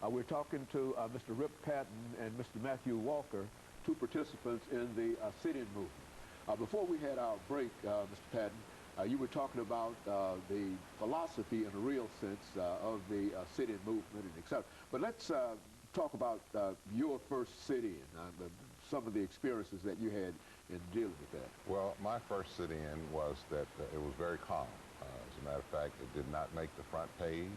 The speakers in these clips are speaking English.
We're talking to Mr. RPatton and Mr. Matthew Walker, two participants in the sit-in movement. Before we had our break, Mr. Patton, you were talking about the philosophy in a real sense of the sit-in movement and et cetera. But let's talk about your first sit-in, some of the experiences that you had in dealing with that. Well, my first sit-in was that it was very calm. As a matter of fact, it did not make the front page.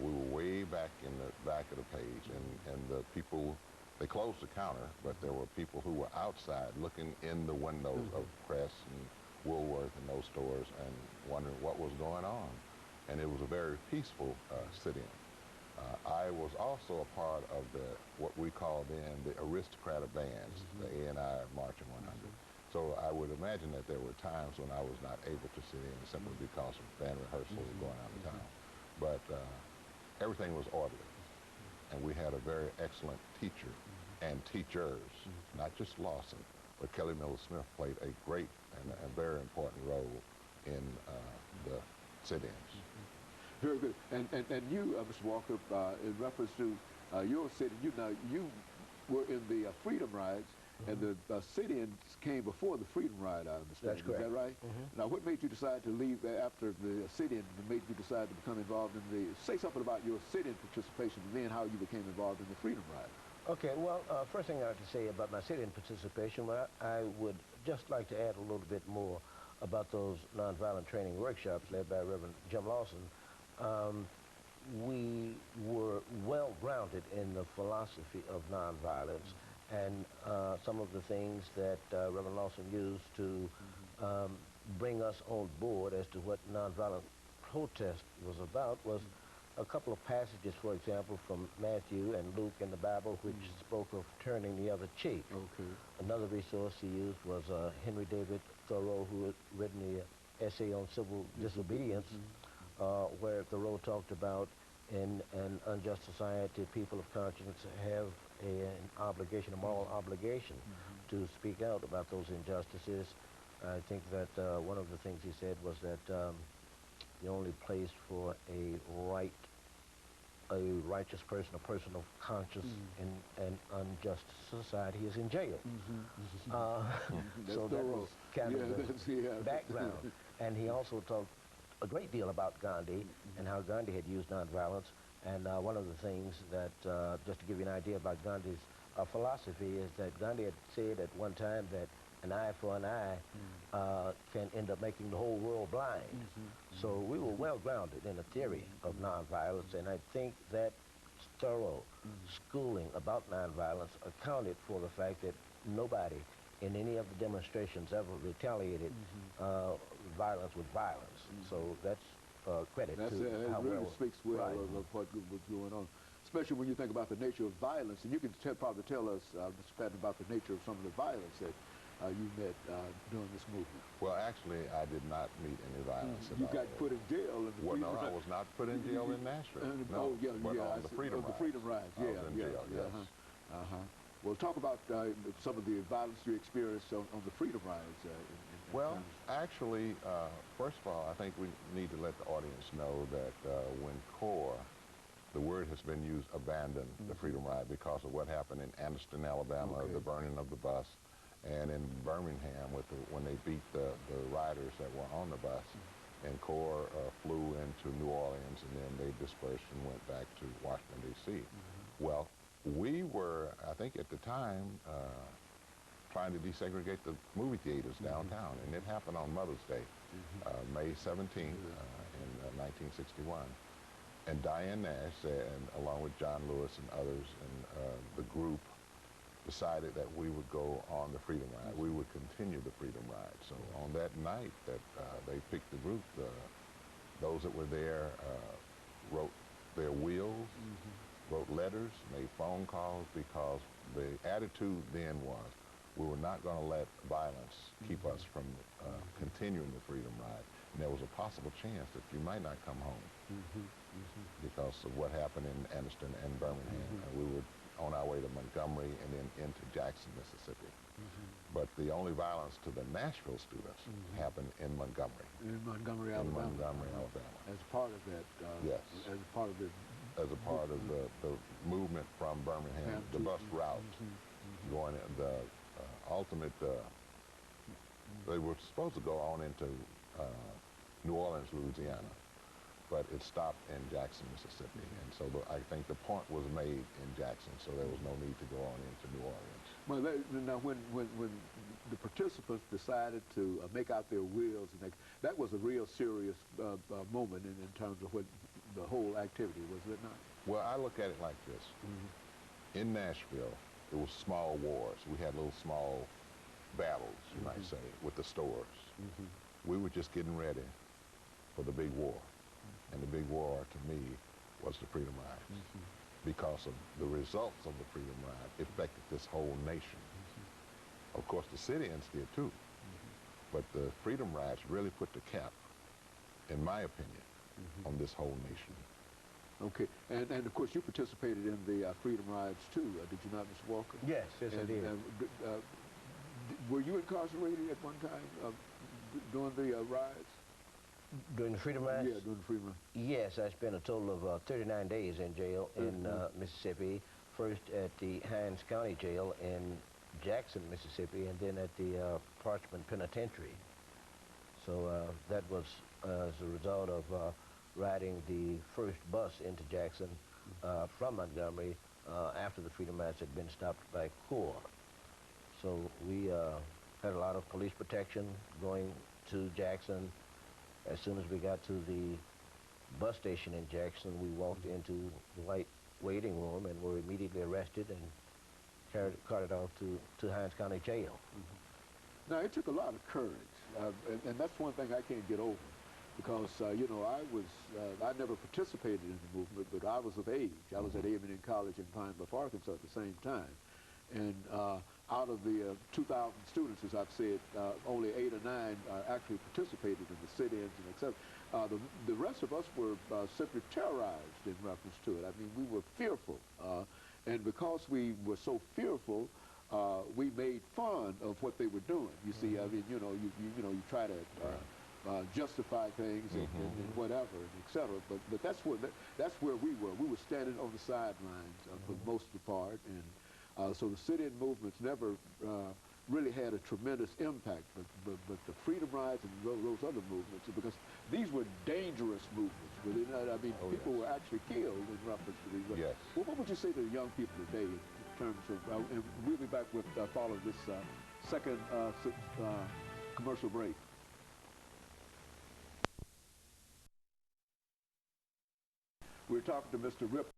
We were way back in the back of the page, and the people, they closed the counter, but there were people who were outside looking in the windows of Crest and Woolworth and those stores and wondering what was going on. And it was a very peaceful sit-in. I was also a part of what we called then the aristocratic bands, the A&I Marching 100. So I would imagine that there were times when I was not able to sit in simply because of band rehearsals going out of town. But everything was orderly, and we had a very excellent teacher and teachers, not just Lawson, but Kelly Miller Smith played a great and a very important role in the sit-ins. Very good. And you, Mr. Walker, in reference to your sit-in, you were in the Freedom Rides, and the sit-ins came before the Freedom Ride, I understand. That's correct. Is that right? Now, what made you decide to leave after the sit-in and made you decide to become involved in the, say something about your sit-in participation and then how you became involved in the Freedom Ride? Okay, well, first thing I have to say about my sit-in participation, well, I would just like to add a little bit more about those nonviolent training workshops led by Reverend Jim Lawson. We were well-grounded in the philosophy of nonviolence, and some of the things that Reverend Lawson used to bring us on board as to what nonviolent protest was about was a couple of passages, for example, from Matthew and Luke in the Bible, which spoke of turning the other cheek. Okay. Another resource he used was Henry David Thoreau, who had written the essay on civil disobedience, where Thoreau talked about in an unjust society, people of conscience have an obligation, a moral obligation, to speak out about those injustices. I think that one of the things he said was that the only place for a righteous person, a person of conscience in an unjust society is in jail. So that was kind of the background. And he also talked a great deal about Gandhi and how Gandhi had used nonviolence. And one of the things that, just to give you an idea about Gandhi's philosophy, is that Gandhi had said at one time that an eye for an eye can end up making the whole world blind. So we were well grounded in a theory of nonviolence, and I think that thorough schooling about nonviolence accounted for the fact that nobody in any of the demonstrations ever retaliated violence with violence. So that's credit to how really well speaks well of what was going on, especially when you think about the nature of violence. And you can probably tell us, Mr. Patton, about the nature of some of the violence that you met during this movement. Well, actually, I did not meet any violence at all. You got put in jail in the Freedom Ride. No, I was not put in jail in Nashville. No, but on the Freedom Ride. The Freedom Ride, I was in jail, yes. Well, talk about some of the violence you experienced on the Freedom Rides. Well, actually, first of all, I think we need to let the audience know that when CORE, the word has been used, abandoned the Freedom Ride because of what happened in Anderson, Alabama, the burning of the bus, and in Birmingham when they beat the riders that were on the bus. And CORE flew into New Orleans, and then they dispersed and went back to Washington, D.C. Well, we were, I think at the time, trying to desegregate the movie theaters downtown, and it happened on Mother's Day, May 17th in 1961. And Diane Nash said, along with John Lewis and others, and the group decided that we would go on the Freedom Ride. We would continue the Freedom Ride. So on that night that they picked the group, those that were there wrote their wills, wrote letters, made phone calls, because the attitude then was we were not going to let violence keep us from continuing the Freedom Ride. And there was a possible chance that you might not come home because of what happened in Anderson and Birmingham. And we were on our way to Montgomery and then into Jackson, Mississippi. But the only violence to the Nashville students happened in Montgomery. In Montgomery, Alabama. In Montgomery, Alabama. As part of that, yes. As part of the as a part of the movement from Birmingham, the bus route going in. The ultimate, they were supposed to go on into New Orleans, Louisiana, but it stopped in Jackson, Mississippi. And so I think the point was made in Jackson, so there was no need to go on into New Orleans. Well, now when the participants decided to make out their wills, and that was a real serious moment in terms of what the whole activity, was it not? Well, I look at it like this. In Nashville, it was small wars. We had little small battles, you might say, with the stores. We were just getting ready for the big war. And the big war, to me, was the Freedom Rides. Because of the results of the Freedom Ride affected this whole nation. Of course, the sit-ins did too. But the Freedom Rides really put the cap, in my opinion, on this whole nation. Okay, and of course you participated in the Freedom Rides too, did you not, Mr. Walker? Yes, yes, I did. Were you incarcerated at one time during the rides? During the Freedom Rides? Yeah, during the Freedom Rides. Yes, I spent a total of 39 days in jail in Mississippi. First at the Hinds County Jail in Jackson, Mississippi, and then at the Parchman Penitentiary. So that was as a result of riding the first bus into Jackson from Montgomery after the Freedom Rides had been stopped by Corps. So we had a lot of police protection going to Jackson. As soon as we got to the bus station in Jackson, we walked into the white waiting room and were immediately arrested and carted off to Hinds County Jail. Now, it took a lot of courage, and that's one thing I can't get over, because, you know, I never participated in the movement, but I was of age. I was at A&M College in Pine Bluff, Arkansas at the same time. And out of the 2,000 students, as I've said, only 8 or 9 actually participated in the sit-ins and et cetera. The rest of us were simply terrorized in reference to it. I mean, we were fearful. And because we were so fearful, we made fun of what they were doing. You see, I mean, you know, you try to justify things and whatever, and et cetera. But that's where we were. We were standing on the sidelines for most of the part, and so the sit-in movements never really had a tremendous impact, but the Freedom Rides and those other movements, because these were dangerous movements. Were they not? I mean, people were actually killed in reference to these. Yes. Well, what would you say to the young people today in terms of, and we'll be back with following this second commercial break. We're talking to Mr. Rip